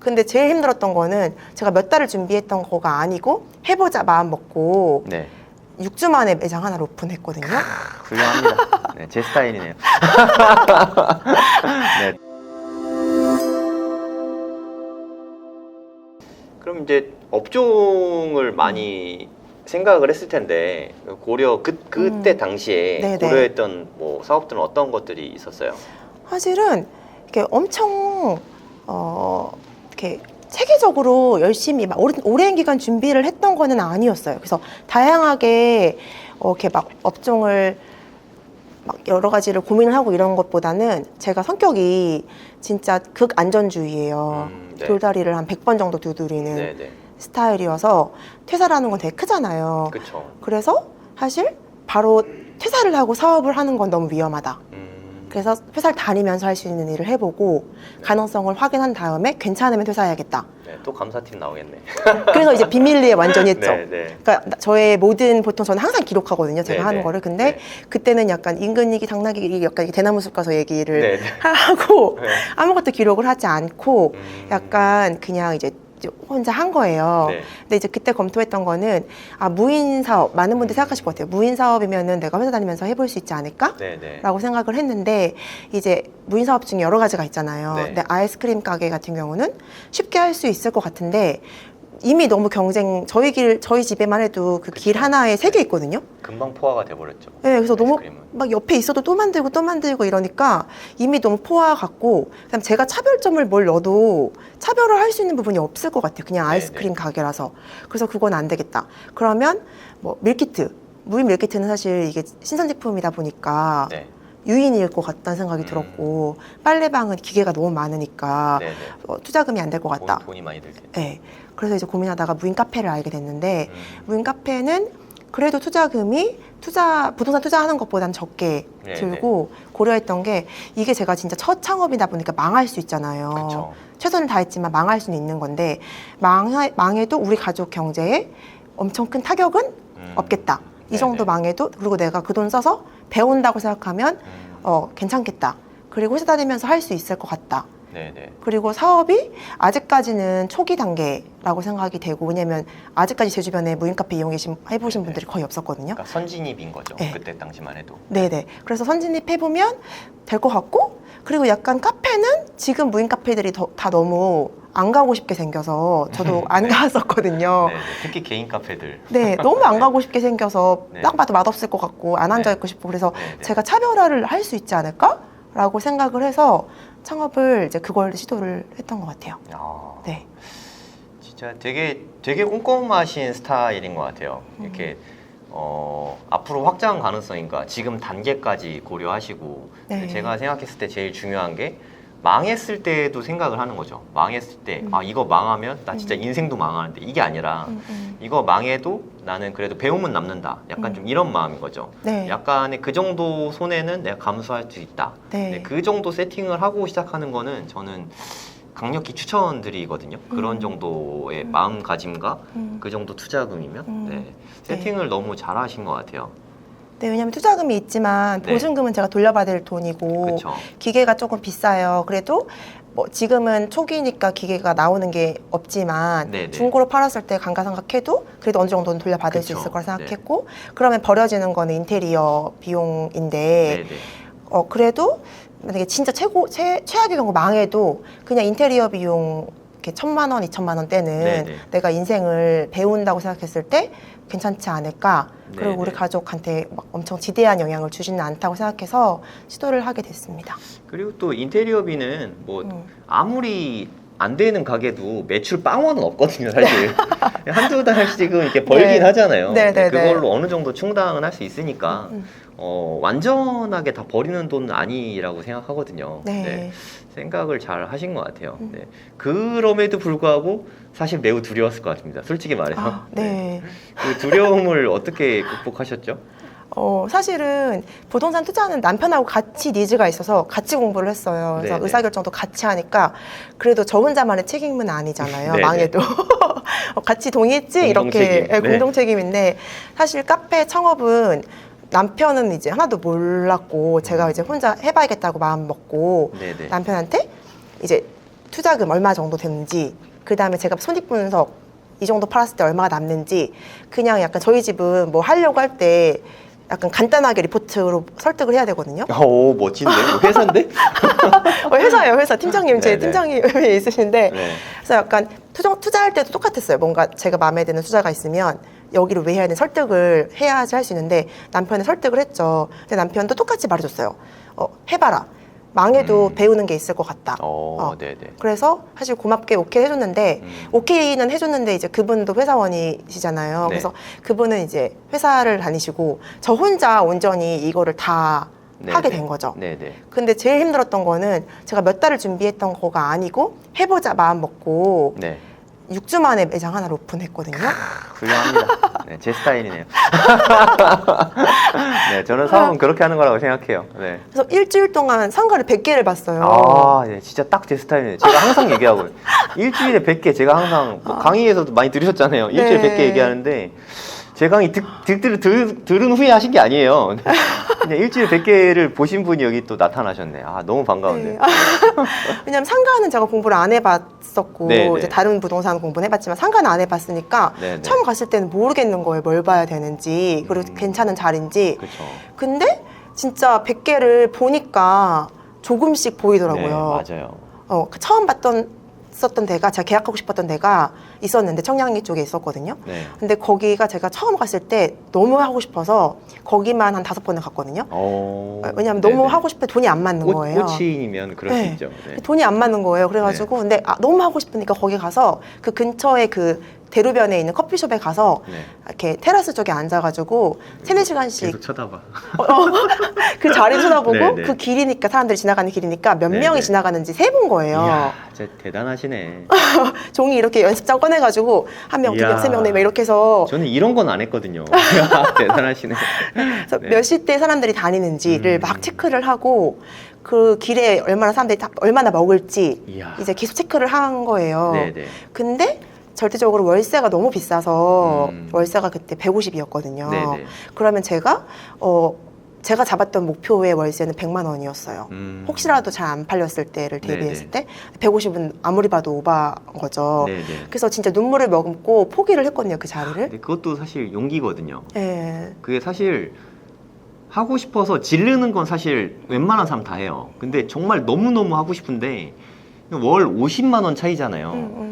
근데 제일 힘들었던 거는 제가 몇 달을 준비했던 거가 아니고 해보자 마음 먹고 네. 6주 만에 매장 하나를 오픈했거든요. 훌륭합니다. 네, 제 스타일이네요. 네. 그럼 이제 업종을 많이 생각을 했을 텐데 고려 그때 당시에 네네. 고려했던 뭐 사업들은 어떤 것들이 있었어요? 사실은 이렇게 엄청 이렇게 체계적으로 열심히 막 오랜 기간 준비를 했던 거는 아니었어요. 그래서 다양하게 이렇게 막 업종을 막 여러 가지를 고민을 하고 이런 것보다는 제가 성격이 진짜 극안전주의예요. 네. 돌다리를 한 100번 정도 두드리는 네네. 스타일이어서 퇴사라는 건 되게 크잖아요. 그렇죠. 그래서 사실 바로 퇴사를 하고 사업을 하는 건 너무 위험하다. 그래서 회사를 다니면서 할 수 있는 일을 해보고 가능성을 확인한 다음에 괜찮으면 퇴사해야겠다. 네, 또 감사팀 나오겠네. 그래서 이제 비밀리에 완전히 했죠. 네, 네. 그러니까 저의 모든 보통 저는 항상 기록하거든요. 제가 네, 하는 네. 거를. 근데 네. 그때는 약간 인근이기, 당나귀 약간 대나무 숲 가서 얘기를 네, 네. 하고 네. 아무것도 기록을 하지 않고 약간 그냥 이제 혼자 한 거예요. 네. 근데 이제 그때 검토했던 거는 무인 사업, 많은 분들이 생각하실 것 같아요. 무인 사업이면은 내가 회사 다니면서 해볼 수 있지 않을까? 네, 네. 라고 생각을 했는데 이제 무인 사업 중에 여러 가지가 있잖아요. 네. 근데 아이스크림 가게 같은 경우는 쉽게 할 수 있을 것 같은데 이미 너무 저희 집에만 해도 그 길 하나에 3개 있거든요. 금방 포화가 돼버렸죠. 네, 그래서 너무 아이스크림은. 막 옆에 있어도 또 만들고 이러니까 이미 너무 포화 같고 그다음 제가 차별점을 뭘 넣어도 차별을 할 수 있는 부분이 없을 것 같아요. 그냥 아이스크림 가게라서. 그래서 그건 안 되겠다. 그러면 뭐 밀키트, 무인 밀키트는 사실 이게 신선 제품이다 보니까 네. 유인일 것 같다는 생각이 들었고 빨래방은 기계가 너무 많으니까 네, 네. 투자금이 안 될 것 같다. 돈이 많이 들게. 네. 그래서 이제 고민하다가 무인 카페를 알게 됐는데 무인 카페는 그래도 투자금이 부동산 투자하는 것보다는 적게 네, 들고 고려했던 게 이게 제가 진짜 첫 창업이다 보니까 망할 수 있잖아요. 그쵸. 최선을 다했지만 망할 수는 있는 건데 망해도 우리 가족 경제에 엄청 큰 타격은 없겠다. 이 정도 네네. 망해도 그리고 내가 그 돈 써서 배운다고 생각하면 괜찮겠다. 그리고 회사 다니면서 할 수 있을 것 같다. 네네. 그리고 사업이 아직까지는 초기 단계라고 생각이 되고 왜냐면 아직까지 제 주변에 무인 카페 해보신 분들이 거의 없었거든요. 그러니까 선진입인 거죠. 네. 그때 당시만 해도. 네네. 그래서 선진입해보면 될 것 같고 그리고 약간 카페는 지금 무인 카페들이 다 너무 안 가고 싶게 생겨서 저도 안 네. 갔었거든요. 네, 네. 특히 개인 카페들. 네, 너무 안 가고 싶게 생겨서 네. 딱 봐도 맛없을 것 같고 안 앉아있고 싶고 그래서 네, 네. 제가 차별화를 할 수 있지 않을까? 라고 생각을 해서 창업을 이제 그걸 시도를 했던 것 같아요. 아, 네. 진짜 되게 꼼꼼하신 스타일인 것 같아요. 이렇게 앞으로 확장 가능성인가 지금 단계까지 고려하시고 네. 제가 생각했을 때 제일 중요한 게 망했을 때도 생각을 하는 거죠. 망했을 때 이거 망하면 나 진짜 인생도 망하는데 이게 아니라 이거 망해도 나는 그래도 배움은 남는다. 약간 좀 이런 마음인 거죠. 네. 약간의 그 정도 손해는 내가 감수할 수 있다. 네. 네, 그 정도 세팅을 하고 시작하는 거는 저는 강력히 추천드리거든요. 그런 정도의 마음가짐과 그 정도 투자금이면 네, 세팅을 너무 잘하신 것 같아요. 네, 왜냐면 투자금이 있지만 네. 보증금은 제가 돌려받을 돈이고 그쵸. 기계가 조금 비싸요. 그래도 뭐 지금은 초기니까 기계가 나오는 게 없지만 네네. 중고로 팔았을 때 감가상각해도 그래도 어느 정도는 돌려받을 수 그쵸. 있을 거라 생각했고 그러면 버려지는 거는 인테리어 비용인데 네네. 그래도 만약에 진짜 최악의 경우 망해도 그냥 인테리어 비용 이렇게 1,000만 원, 2,000만 원 때는 네네. 내가 인생을 배운다고 생각했을 때 괜찮지 않을까. 그리고 네네. 우리 가족한테 막 엄청 지대한 영향을 주지는 않다고 생각해서 시도를 하게 됐습니다. 그리고 또 인테리어비는 뭐 아무리 안 되는 가게도 매출 빵원은 없거든요, 사실. 한두 달씩은 이렇게 벌긴 네. 하잖아요. 네네네. 그걸로 어느 정도 충당은 할 수 있으니까 완전하게 다 버리는 돈은 아니라고 생각하거든요. 네. 생각을 잘 하신 것 같아요. 네. 그럼에도 불구하고 사실 매우 두려웠을 것 같습니다. 솔직히 말해서. 네. 그 두려움을 어떻게 극복하셨죠? 사실은 부동산 투자는 남편하고 같이 니즈가 있어서 같이 공부를 했어요. 그래서 네네. 의사결정도 같이 하니까 그래도 저 혼자만의 책임은 아니잖아요. 네네. 망해도. 같이 동의했지? 이렇게 공동책임. 네. 공동 책임인데 사실 카페 창업은 남편은 이제 하나도 몰랐고 제가 이제 혼자 해봐야겠다고 마음 먹고 네네. 남편한테 이제 투자금 얼마 정도 되는지, 그 다음에 제가 손익분석 이 정도 팔았을 때 얼마가 남는지, 그냥 약간 저희 집은 뭐 하려고 할 때 약간 간단하게 리포트로 설득을 해야 되거든요. 오, 멋진데? 뭐 회사인데? 회사예요, 회사. 팀장님, 제 네네. 팀장님이 있으신데. 네. 그래서 약간 투자할 때도 똑같았어요. 뭔가 제가 마음에 드는 투자가 있으면 여기를 왜 해야 되는 설득을 해야지 할 수 있는데, 남편이 설득을 했죠. 근데 남편도 똑같이 말해줬어요. 해봐라. 망해도 배우는 게 있을 것 같다. 네네. 그래서 사실 고맙게 오케이 해줬는데, 오케이는 해줬는데 이제 그분도 회사원이시잖아요. 네. 그래서 그분은 이제 회사를 다니시고 저 혼자 온전히 이거를 다 하게 된 거죠. 네네. 근데 제일 힘들었던 거는 제가 몇 달을 준비했던 거가 아니고 해보자 마음 먹고 네. 6주 만에 매장 하나를 오픈했거든요. 훌륭합니다. 네, 제 스타일이네요. 네, 저는 사업은 그렇게 하는 거라고 생각해요. 네. 그래서 일주일 동안 상가를 100개를 봤어요. 아, 네, 진짜 딱 제 스타일이네요. 제가 항상 얘기하고요. 일주일에 100개, 제가 항상 뭐 강의에서도 많이 들으셨잖아요. 일주일에 네. 100개 얘기하는데, 제 강의 들은 후에 하신 게 아니에요. 그냥 일주일에 100개를 보신 분이 여기 또 나타나셨네. 아, 너무 반가운데. 네. 왜냐면 상가는 제가 공부를 안 해봤었고 네, 이제 네. 다른 부동산 공부는 해봤지만 상가는 안 해봤으니까 네, 네. 처음 갔을 때는 모르겠는 거예요. 뭘 봐야 되는지, 그리고 괜찮은 자리인지. 그렇죠. 근데 진짜 100개를 보니까 조금씩 보이더라고요. 네, 맞아요. 처음 썼던 데가, 제가 계약하고 싶었던 데가 있었는데 청량리 쪽에 있었거든요. 네. 근데 거기가 제가 처음 갔을 때 너무 하고 싶어서 거기만 한 5번을 갔거든요. 왜냐면 너무 하고 싶은데 돈이 안 맞는 거예요. 꽃이면 그럴 수 네. 있죠. 네. 돈이 안 맞는 거예요. 그래가지고 근데 너무 하고 싶으니까 거기 가서 그 근처에 그 대로변에 있는 커피숍에 가서 네. 이렇게 테라스 쪽에 앉아가지고 3-4시간씩 계속 쳐다봐. 그 자리 쳐다보고 네, 네. 그 길이니까, 사람들이 지나가는 길이니까 몇 네, 명이 네. 지나가는지 세본 거예요. 이야, 진짜 대단하시네. 종이 이렇게 연습장 꺼내가지고 한 명, 두 명, 이야. 세 명, 네 명 이렇게 해서 저는 이런 건 안 했거든요. 대단하시네. 그래서 네. 몇 시대 사람들이 다니는지를 막 체크를 하고 그 길에 얼마나 사람들이 얼마나 먹을지 이야. 이제 계속 체크를 한 거예요. 네네. 근데 절대적으로 월세가 너무 비싸서 음. 월세가 그때 150이었거든요. 네네. 그러면 제가 잡았던 목표의 월세는 100만 원이었어요. 혹시라도 잘 안 팔렸을 때를 대비했을 네네. 때 150은 아무리 봐도 오바인 거죠. 네네. 그래서 진짜 눈물을 머금고 포기를 했거든요, 그 자리를. 근데 그것도 사실 용기거든요. 예. 그게 사실 하고 싶어서 지르는 건 사실 웬만한 사람 다 해요. 근데 정말 너무너무 하고 싶은데 월 50만 원 차이잖아요.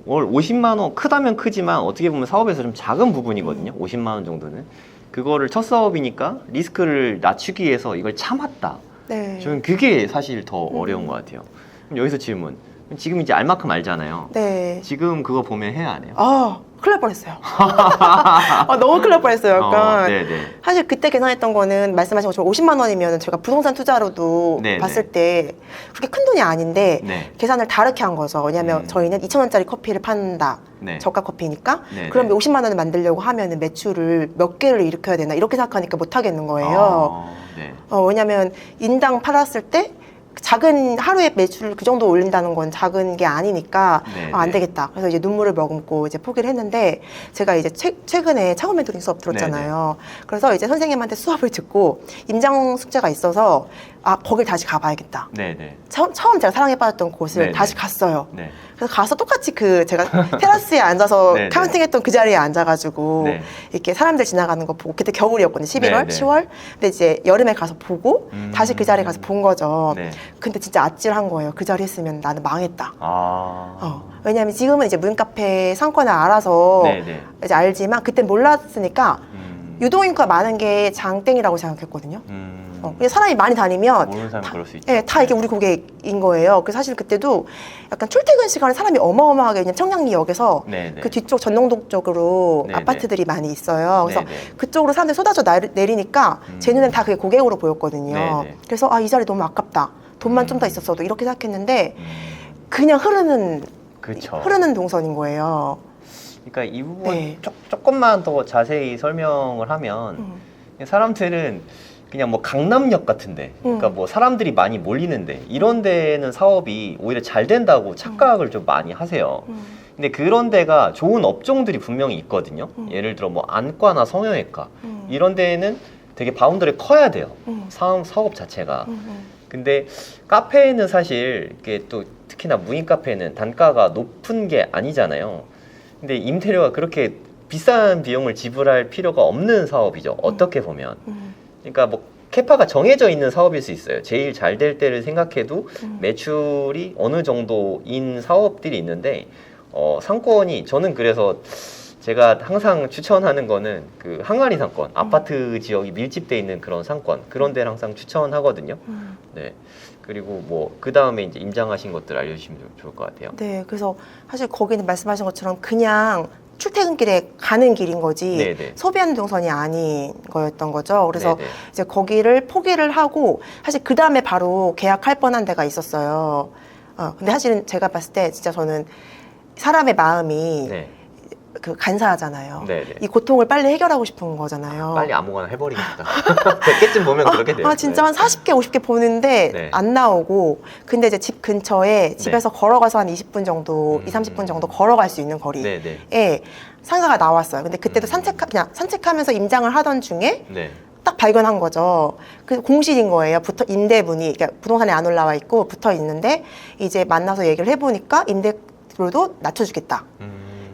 월 50만 원, 크다면 크지만 어떻게 보면 사업에서 좀 작은 부분이거든요. 50만 원 정도는. 그거를 첫 사업이니까 리스크를 낮추기 위해서 이걸 참았다. 네. 저는 그게 사실 더 어려운 것 같아요. 그럼 여기서 질문. 지금 이제 알 만큼 알잖아요. 네. 지금 그거 보면 해야 안 해요? 큰일 날 뻔했어요. 너무 큰일 날 뻔했어요. 약간. 네네. 사실 그때 계산했던 거는 말씀하신 것처럼 50만 원이면 제가 부동산 투자로도 네네. 봤을 때 그렇게 큰 돈이 아닌데 네. 계산을 다르게 한 거죠. 왜냐면 저희는 2,000원짜리 커피를 판다. 네. 저가 커피니까. 네네. 그럼 50만 원을 만들려고 하면은 매출을 몇 개를 일으켜야 되나 이렇게 생각하니까 못 하겠는 거예요. 네. 왜냐면 인당 팔았을 때 작은 하루에 매출을 그 정도 올린다는 건 작은 게 아니니까 네, 안 네. 되겠다. 그래서 이제 눈물을 머금고 이제 포기를 했는데 제가 이제 최근에 창업 멘토링 수업 들었잖아요. 그래서 이제 선생님한테 수업을 듣고 임장 숙제가 있어서 거길 다시 가봐야겠다. 네네. 처음 제가 사랑에 빠졌던 곳을 네, 다시 네. 갔어요. 네. 그래서 가서 똑같이 제가 테라스에 앉아서 네, 네. 카운팅했던 그 자리에 앉아가지고 네. 이렇게 사람들 지나가는 거 보고, 그때 겨울이었거든요. 11월, 네, 네. 10월. 근데 이제 여름에 가서 보고 다시 그 자리에 가서 본 거죠. 네. 근데 진짜 아찔한 거예요. 그 자리 했으면 나는 망했다. 아. 왜냐면 지금은 이제 문카페 상권을 알아서 네네. 이제 알지만 그때 몰랐으니까 유동인구가 많은 게 장땡이라고 생각했거든요. 근데 사람이 많이 다니면 모르는 사람 그럴 수 있죠. 예, 다 이게 우리 고객인 거예요. 그래서 사실 그때도 약간 출퇴근 시간에 사람이 어마어마하게 그냥 청량리역에서 네네. 그 뒤쪽 전농동 쪽으로 네네. 아파트들이 많이 있어요. 그래서 네네. 그쪽으로 사람들이 쏟아져 내리니까 제 눈엔 다 그게 고객으로 보였거든요. 네네. 그래서 이 자리 너무 아깝다. 돈만 좀 더 있었어도 이렇게 생각했는데 그냥 흐르는 그쵸. 동선인 거예요. 그러니까 이 부분 네. 조금만 더 자세히 설명을 하면 사람들은 그냥 뭐 강남역 같은데, 그러니까 뭐 사람들이 많이 몰리는데 이런 데는 사업이 오히려 잘 된다고 착각을 좀 많이 하세요. 근데 그런 데가 좋은 업종들이 분명히 있거든요. 예를 들어 뭐 안과나 성형외과 이런 데는 되게 바운더리 커야 돼요. 사업 자체가. 근데 카페에는 사실 이게 또 특히나 무인 카페는 단가가 높은 게 아니잖아요. 근데 임대료가 그렇게 비싼 비용을 지불할 필요가 없는 사업이죠. 어떻게 보면. 그러니까 뭐 캐파가 정해져 있는 사업일 수 있어요. 제일 잘 될 때를 생각해도 매출이 어느 정도인 사업들이 있는데 상권이 저는 그래서 제가 항상 추천하는 거는 그 항아리 상권, 아파트 지역이 밀집돼 있는 그런 상권, 그런 데를 항상 추천하거든요. 네. 그리고 뭐 그 다음에 이제 임장하신 것들 알려주시면 좋을 것 같아요. 네, 그래서 사실 거기는 말씀하신 것처럼 그냥 출퇴근길에 가는 길인 거지 네네. 소비하는 동선이 아닌 거였던 거죠. 그래서 네네. 이제 거기를 포기를 하고 사실 그 다음에 바로 계약할 뻔한 데가 있었어요. 근데 사실은 제가 봤을 때 진짜 저는 사람의 마음이 네. 그 간사하잖아요. 네네. 이 고통을 빨리 해결하고 싶은 거잖아요. 빨리 아무거나 해버리겠다. 100개쯤 보면 그렇게 돼요. 진짜 네. 한 40개, 50개 보는데 네. 안 나오고 근데 이제 집 근처에 집에서 걸어가서 한 20분 정도, 2, 30분 정도 걸어갈 수 있는 거리에 네네. 상가가 나왔어요. 근데 그때도 그냥 산책하면서 임장을 하던 중에 네. 딱 발견한 거죠. 그 공실인 거예요. 임대분이 그러니까 부동산에 안 올라와 있고 붙어 있는데 이제 만나서 얘기를 해보니까 임대료도 낮춰주겠다.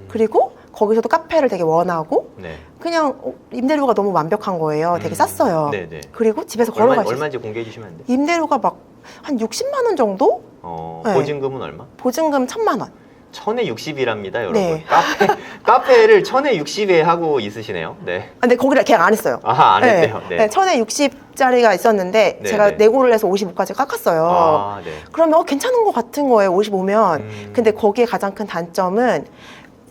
그리고 거기서도 카페를 되게 원하고 네. 그냥 임대료가 너무 완벽한 거예요. 되게 쌌어요. 네네. 그리고 집에서 걸어갈 수 있어요. 얼마인지 공개해 주시면 안 돼요? 임대료가 막 한 60만 원 정도? 네. 보증금은 얼마? 보증금 1,000만 원. 1060이랍니다, 여러분. 네. 카페를 1060에 하고 있으시네요. 네. 근데 거기를 계약 안 했어요. 아하, 안 했대요. 네. 1060짜리가 있었는데 네, 제가 네. 내고를 해서 55까지 깎았어요. 아, 네. 그러면 괜찮은 것 같은 거예요. 55면. 근데 거기에 가장 큰 단점은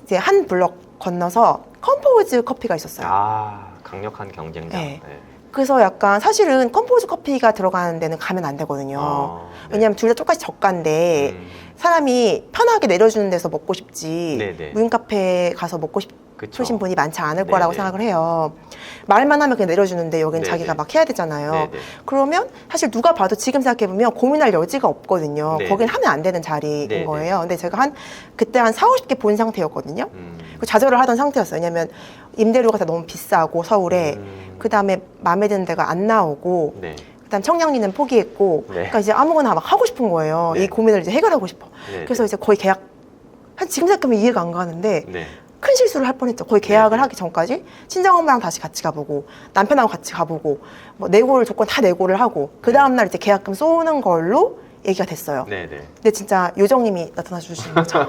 이제 한 블럭 건너서 컴포즈 커피가 있었어요. 아, 강력한 경쟁자. 네. 네. 그래서 약간 사실은 컴포즈 커피가 들어가는 데는 가면 안 되거든요. 네. 왜냐하면 둘 다 똑같이 저가인데 사람이 편하게 내려주는 데서 먹고 싶지 네네. 무인 카페 가서 먹고 그쵸. 싶으신 분이 많지 않을 거라고 네네. 생각을 해요. 말만 하면 그냥 내려주는데 여긴 네네. 자기가 막 해야 되잖아요. 네네. 그러면 사실 누가 봐도 지금 생각해보면 고민할 여지가 없거든요. 네네. 거긴 하면 안 되는 자리인 네네. 거예요. 근데 제가 그때 한 4, 50개 본 상태였거든요. 좌절을 하던 상태였어요. 왜냐면 임대료가 다 너무 비싸고 서울에 그 다음에 마음에 드는 데가 안 나오고 네. 그다음 청량리는 포기했고 네. 그러니까 이제 아무거나 막 하고 싶은 거예요. 네. 이 고민을 이제 해결하고 싶어. 네. 그래서 이제 거의 계약 지금 생각하면 이해가 안 가는데 네. 큰 실수를 할 뻔했죠. 거의 계약을 네. 하기 전까지 친정엄마랑 다시 같이 가보고 남편하고 같이 가보고 뭐 내고를 조건 다 내고를 하고 그 다음 날 이제 계약금 쏘는 걸로 얘기가 됐어요. 네. 네. 근데 진짜 요정님이 나타나 주신 거죠.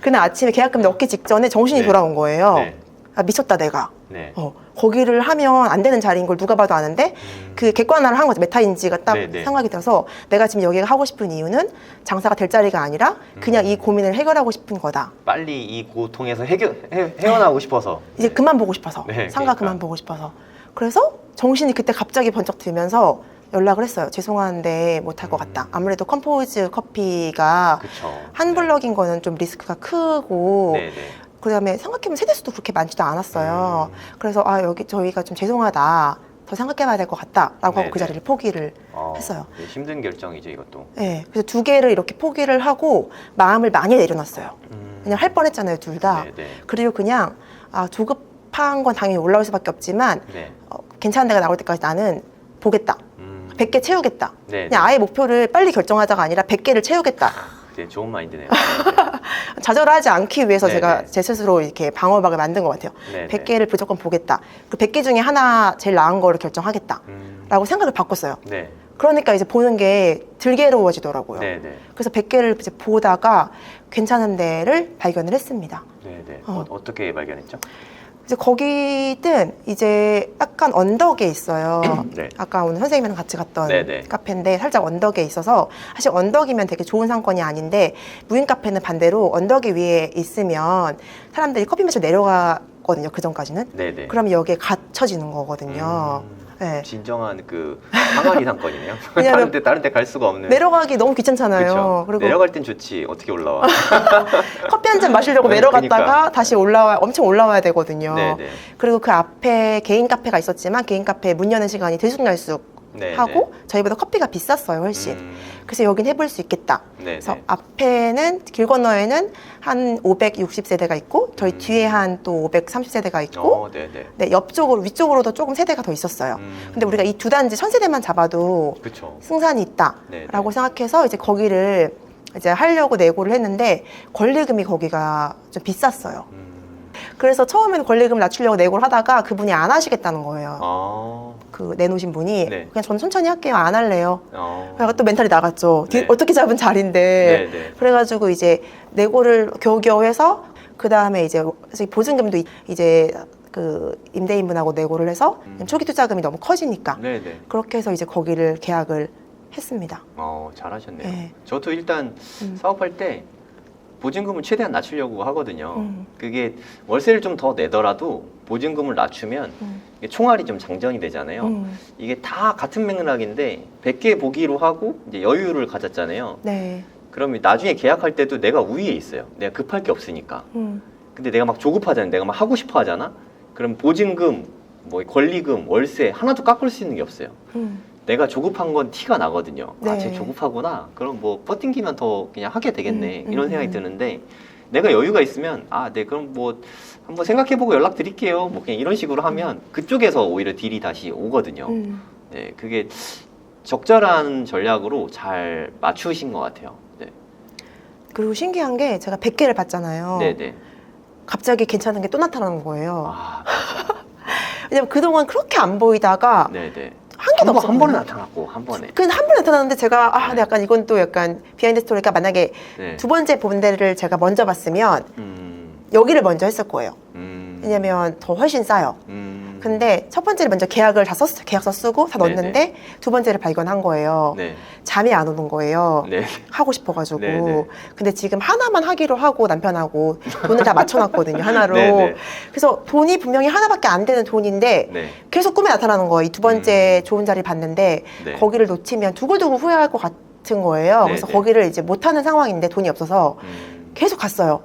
그날 아침에 계약금 넣기 직전에 정신이 네. 돌아온 거예요. 네. 아, 미쳤다 내가. 네. 거기를 하면 안 되는 자리인 걸 누가 봐도 아는데 그 객관화를 한 거죠. 메타인지가 딱 네네. 생각이 들어서 내가 지금 여기가 하고 싶은 이유는 장사가 될 자리가 아니라 그냥 이 고민을 해결하고 싶은 거다. 빨리 이 고통에서 헤어나오고 싶어서. 이제 그만 보고 싶어서 네, 상가 그러니까. 그만 보고 싶어서 그래서 정신이 그때 갑자기 번쩍 들면서 연락을 했어요. 죄송한데 못할 것 같다. 아무래도 컴포즈 커피가 그쵸. 한 블럭인 거는 좀 리스크가 크고 네. 네. 그다음에 생각해보면 세대수도 그렇게 많지도 않았어요. 그래서 여기 저희가 좀 죄송하다. 더 생각해봐야 될 것 같다라고 하고 네네. 그 자리를 포기를 했어요. 네, 힘든 결정이죠, 이것도. 네, 그래서 2개를 이렇게 포기를 하고 마음을 많이 내려놨어요. 그냥 할 뻔했잖아요, 둘 다. 네. 그리고 그냥 조급한 건 당연히 올라올 수밖에 없지만 네. 괜찮은 데가 나올 때까지 나는 보겠다. 100개 채우겠다. 네. 그냥 아예 목표를 빨리 결정하자가 아니라 100개를 채우겠다. 네, 좋은 마인드네요. 좌절하지 않기 위해서 네네. 제가 제 스스로 이렇게 방어막을 만든 것 같아요. 네네. 100개를 무조건 보겠다. 그 100개 중에 하나 제일 나은 거를 결정하겠다. 라고 생각을 바꿨어요. 네. 그러니까 이제 보는 게 덜 괴로워지더라고요. 네네. 그래서 100개를 이제 보다가 괜찮은 데를 발견을 했습니다. 네네. 어떻게 발견했죠? 이제 거기는 이제 약간 언덕에 있어요. 네. 아까 오늘 선생님이랑 같이 갔던 네네. 카페인데 살짝 언덕에 있어서 사실 언덕이면 되게 좋은 상권이 아닌데 무인 카페는 반대로 언덕에 위에 있으면 사람들이 커피 마시러 내려가거든요. 그 전까지는. 네네. 그러면 여기에 갇혀지는 거거든요. 네. 진정한 그 항아리 상권이네요. 왜냐면 다른 데 갈 수가 없는. 내려가기 너무 귀찮잖아요. 그쵸? 그리고 내려갈 땐 좋지. 어떻게 올라와? 커피 한 잔 마시려고 네, 내려갔다가 그러니까. 다시 엄청 올라와야 되거든요. 네네. 그리고 그 앞에 개인 카페가 있었지만 개인 카페 문 여는 시간이 들쑥날쑥 네네. 하고 저희보다 커피가 비쌌어요, 훨씬. 그래서 여긴 해볼 수 있겠다. 네네. 그래서 앞에는 길 건너에는 한 560세대가 있고 저희 뒤에 한 또 530세대가 있고 네네. 네, 옆쪽으로 위쪽으로도 조금 세대가 더 있었어요. 근데 우리가 이 두 단지 1000세대만 잡아도 그쵸. 승산이 있다라고 네네. 생각해서 이제 거기를 이제 하려고 내고를 했는데 권리금이 거기가 좀 비쌌어요. 그래서 처음에는 권리금을 낮추려고 내고를 하다가 그분이 안 하시겠다는 거예요. 그 내놓으신 분이 네. 그냥 저는 천천히 할게요. 안 할래요. 그래서 또 멘탈이 나갔죠. 네. 어떻게 잡은 자리인데. 네, 네. 그래가지고 이제 내고를 겨우겨우 해서 그 다음에 이제 보증금도 이제 그 임대인분하고 내고를 해서 초기 투자금이 너무 커지니까 네네. 그렇게 해서 이제 거기를 계약을 했습니다. 잘하셨네요. 네. 저도 일단 사업할 때 보증금을 최대한 낮추려고 하거든요. 그게 월세를 좀 더 내더라도 보증금을 낮추면 이게 총알이 좀 장전이 되잖아요. 이게 다 같은 맥락인데 100개 보기로 하고 이제 여유를 가졌잖아요. 네. 그러면 나중에 계약할 때도 내가 우위에 있어요. 내가 급할 게 없으니까. 근데 내가 막 조급하잖아. 내가 막 하고 싶어 하잖아. 그럼 보증금, 뭐 권리금, 월세 하나도 깎을 수 있는 게 없어요. 내가 조급한 건 티가 나거든요. 네. 쟤 조급하구나. 그럼 뭐 버팅기면 더 그냥 하게 되겠네. 이런 생각이 드는데 내가 여유가 있으면 네 그럼 뭐 한번 생각해보고 연락드릴게요. 뭐 그냥 이런 식으로 하면 그쪽에서 오히려 딜이 다시 오거든요. 네, 그게 적절한 전략으로 잘 맞추신 것 같아요. 네. 그리고 신기한 게 제가 100개를 받잖아요. 네네. 갑자기 괜찮은 게 또 나타나는 거예요. 맞아. 왜냐면 그동안 그렇게 안 보이다가 네네. 한 개도 없었거든요. 한 번에 나타났고 한 번에. 그냥 한 번에 나타났는데 제가 네. 근데 약간 이건 또 약간 비하인드 스토리가 만약에 네. 두 번째 본데를 제가 먼저 봤으면 음. 여기를 먼저 했을 거예요. 왜냐면 더 훨씬 싸요. 근데 첫 번째를 먼저 계약을 다 썼어요. 계약서 쓰고 다 네네. 넣었는데 두 번째를 발견한 거예요. 네. 잠이 안 오는 거예요. 네. 하고 싶어가지고. 네네. 근데 지금 하나만 하기로 하고 남편하고 돈을 다 맞춰놨거든요. 하나로. 네네. 그래서 돈이 분명히 하나밖에 안 되는 돈인데 네. 계속 꿈에 나타나는 거예요. 이 두 번째 좋은 자리 봤는데 네. 거기를 놓치면 두고두고 후회할 것 같은 거예요. 그래서 네네. 거기를 이제 못하는 상황인데 돈이 없어서 계속 갔어요.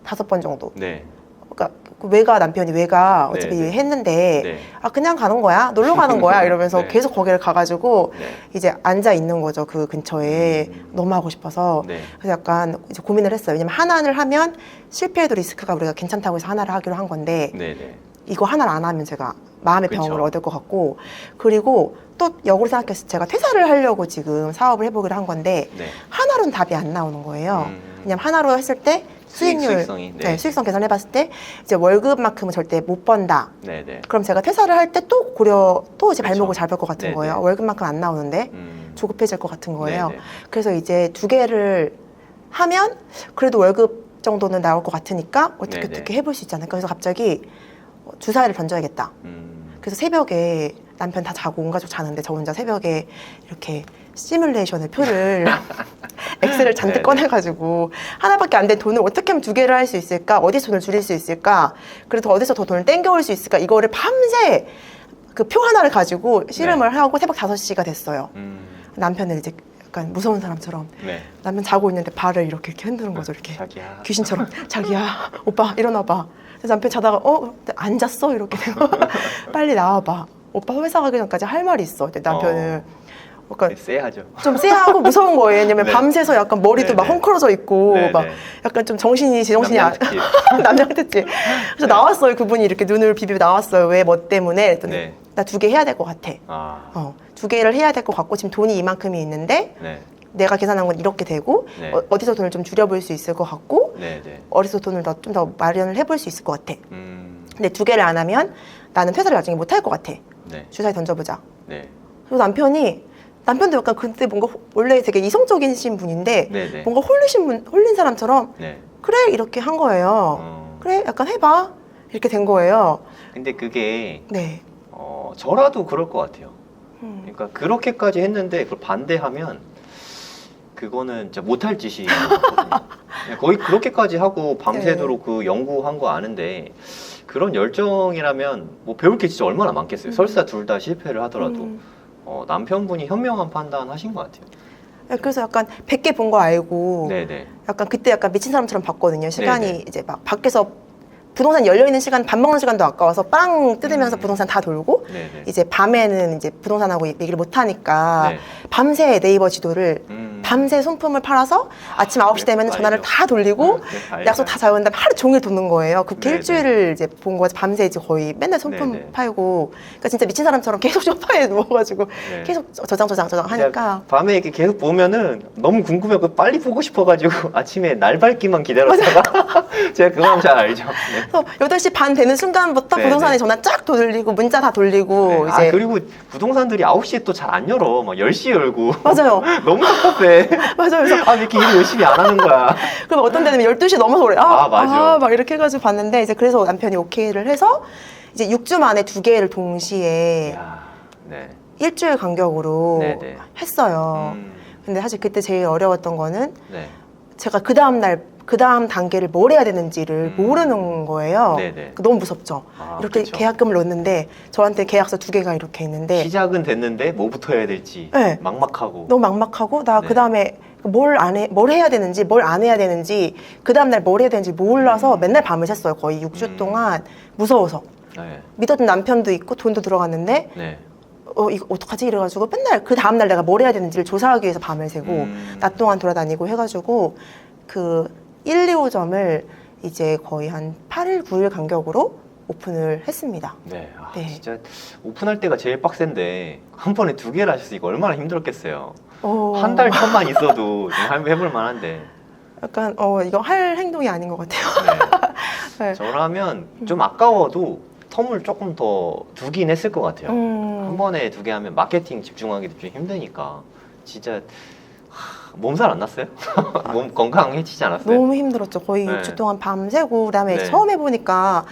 5번 정도. 네. 그러니까 외가 남편이 외가 어차피 네네. 했는데 네. 그냥 가는 거야 놀러 가는 거야 이러면서 네. 계속 거기를 가가지고 네. 이제 앉아 있는 거죠 그 근처에 너무 하고 싶어서 네. 그래서 약간 이제 고민을 했어요. 왜냐면 하나를 하면 실패해도 리스크가 우리가 괜찮다고 해서 하나를 하기로 한 건데 네네. 이거 하나를 안 하면 제가 마음의 그쵸. 병을 얻을 것 같고 그리고 또 역으로 생각해서 제가 퇴사를 하려고 지금 사업을 해보기로 한 건데 네. 하나로는 답이 안 나오는 거예요. 왜냐면 하나로 했을 때 수익률, 수익성이, 네. 수익성 계산을 해봤을 때 이제 월급만큼은 절대 못 번다. 네네. 그럼 제가 퇴사를 할 때 또 또 이제 발목을 그쵸. 잡을 것 같은 네네. 거예요. 월급만큼 안 나오는데 조급해질 것 같은 거예요. 그래서 이제 두 개를 하면 그래도 월급 정도는 나올 것 같으니까 어떻게 네네. 어떻게 해볼 수 있지 않을까. 그래서 갑자기 주사위를 던져야겠다. 그래서 새벽에 남편 다 자고 온 가족 자는데 저 혼자 새벽에 이렇게 시뮬레이션을 표를 엑셀을 잔뜩 네네. 꺼내가지고 하나밖에 안 된 돈을 어떻게 하면 두 개를 할 수 있을까? 어디서 돈을 줄일 수 있을까? 그래서 어디서 더 돈을 땡겨올 수 있을까? 이거를 밤새 그 표 하나를 가지고 씨름을 하고 새벽 5시가 됐어요. 남편은 이제 약간 무서운 사람처럼 네. 남편 자고 있는데 발을 이렇게 흔드는 거죠. 이렇게 자기야. 귀신처럼 자기야 오빠 일어나봐. 그래서 남편 자다가 안 잤어? 이렇게 되고 빨리 나와봐. 오빠 회사 가기 전까지 할 말이 있어. 근데 남편은 약간 쎄하죠. 좀 쎄하고 무서운 거예요. 왜냐면 네. 밤새서 약간 머리도 막 네네. 헝클어져 있고 네네. 막 약간 좀 제정신이 안 남양 특집. 남양 특집. 그래서 네. 나왔어요. 그분이 이렇게 눈을 비비고 나왔어요. 왜 뭐 때문에? 그랬더니 네. 나 두 개 해야 될 것 같아. 아. 두 개를 해야 될 것 같고 지금 돈이 이만큼이 있는데 네. 내가 계산한 건 이렇게 되고 네. 어디서 돈을 좀 줄여볼 수 있을 것 같고 네네. 어디서 돈을 좀 더 마련을 해볼 수 있을 것 같아. 근데 두 개를 안 하면 나는 퇴사를 나중에 못 할 것 같아. 네. 주사위 던져보자. 네. 그리고 남편도 약간 그때 뭔가 원래 되게 이성적이신 분인데 네네. 뭔가 홀린 사람처럼 네. 그래 이렇게 한 거예요. 그래 약간 해봐 이렇게 된 거예요. 근데 그게 네. 저라도 그럴 것 같아요. 그러니까 그렇게까지 했는데 그걸 반대하면 그거는 진짜 못할 짓이 거든요. 거의 그렇게까지 하고 밤새도록 그 연구한 거 아는데 그런 열정이라면 뭐 배울 게 진짜 얼마나 많겠어요. 설사 둘 다 실패를 하더라도 남편분이 현명한 판단 하신 것 같아요. 그래서 약간 100개 본 거 알고 네네. 약간 그때 약간 미친 사람처럼 봤거든요. 시간이 네네. 이제 막 밖에서 부동산 열려있는 시간, 밥 먹는 시간도 아까워서 빵 뜯으면서 부동산 다 돌고, 네네. 이제 밤에는 이제 부동산하고 얘기를 못하니까 네. 밤새 네이버 지도를 밤새 손품을 팔아서 아침 9시 되면 전화를 알죠. 다 돌리고 알죠. 약속 다 잡은 다음에 하루 종일 돕는 거예요. 그렇게 네네. 일주일을 이제 본 거지. 밤새 이제 거의 맨날 손품 네네. 팔고, 그러니까 진짜 미친 사람처럼 계속 소파에 누워가지고 네. 계속 저장 하니까. 밤에 이렇게 계속 보면은 너무 궁금해. 그 빨리 보고 싶어가지고 아침에 날 밝기만 기다렸다가 제가 그 마음 잘 알죠. 네. 그래서 8시 반 되는 순간부터 네네. 부동산에 전화 쫙 돌리고 문자 다 돌리고 네. 이제 그리고 부동산들이 9시에 또 잘 안 열어. 막 10시에 열고. 맞아요. 너무 답답해. 맞아요. 그래서 왜 이렇게 일 열심히 안 하는 거야. 그럼 어떤 데는 12시 넘어서 그래. 맞아. 막 이렇게 해가지고 봤는데 이제 그래서 남편이 오케이를 해서 이제 6주 만에 2개를 동시에 이야, 네. 일주일 간격으로 네네. 했어요. 근데 사실 그때 제일 어려웠던 거는 네. 제가 그 다음 단계를 뭘 해야 되는지를 모르는 거예요. 네네. 너무 무섭죠. 이렇게 그쵸. 계약금을 넣었는데 저한테 계약서 2개가 이렇게 있는데 시작은 됐는데 뭐부터 해야 될지 네. 막막하고. 너무 막막하고 나 네. 그 다음에 뭘 해야 되는지 뭘 안 해야 되는지 그 다음날 뭘 해야 되는지 몰라서 맨날 밤을 샜어요. 거의 6주 동안 무서워서. 네. 믿었던 남편도 있고 돈도 들어갔는데 네. 이거 어떡하지 이래가지고 맨날 그 다음날 내가 뭘 해야 되는지를 조사하기 위해서 밤을 새고 낮 동안 돌아다니고 해가지고 그 1, 2호점을 이제 거의 한 8일, 9일 간격으로 오픈을 했습니다. 네. 네. 진짜 오픈할 때가 제일 빡센데 한 번에 2개를 하셨으니까 얼마나 힘들었겠어요. 한 달 천만 있어도 좀 해볼 만한데. 약간 이거 할 행동이 아닌 것 같아요. 네. 네. 저라면 좀 아까워도 텀을 조금 더 두긴 했을 것 같아요. 한 번에 2개 하면 마케팅 집중하기도 좀 힘드니까 진짜 몸살 안 났어요? 몸 건강해지지 않았어요? 너무 힘들었죠. 거의 네. 6주 동안 밤새고 그다음에 네. 처음 해보니까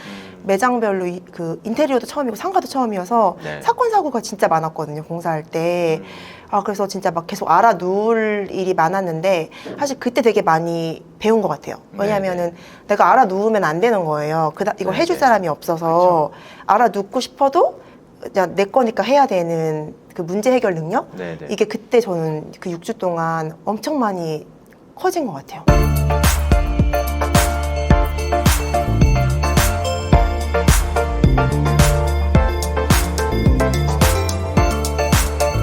매장별로 그 인테리어도 처음이고 상가도 처음이어서 네. 사건 사고가 진짜 많았거든요. 공사할 때. 그래서 진짜 막 계속 알아누울 일이 많았는데 사실 그때 되게 많이 배운 것 같아요. 왜냐하면은 내가 알아누우면 안 되는 거예요. 이걸 해줄 사람이 없어서 알아눕고 싶어도 그냥 내 거니까 해야 되는 그 문제 해결 능력? 네네. 이게 그때 저는 그 6주 동안 엄청 많이 커진 것 같아요.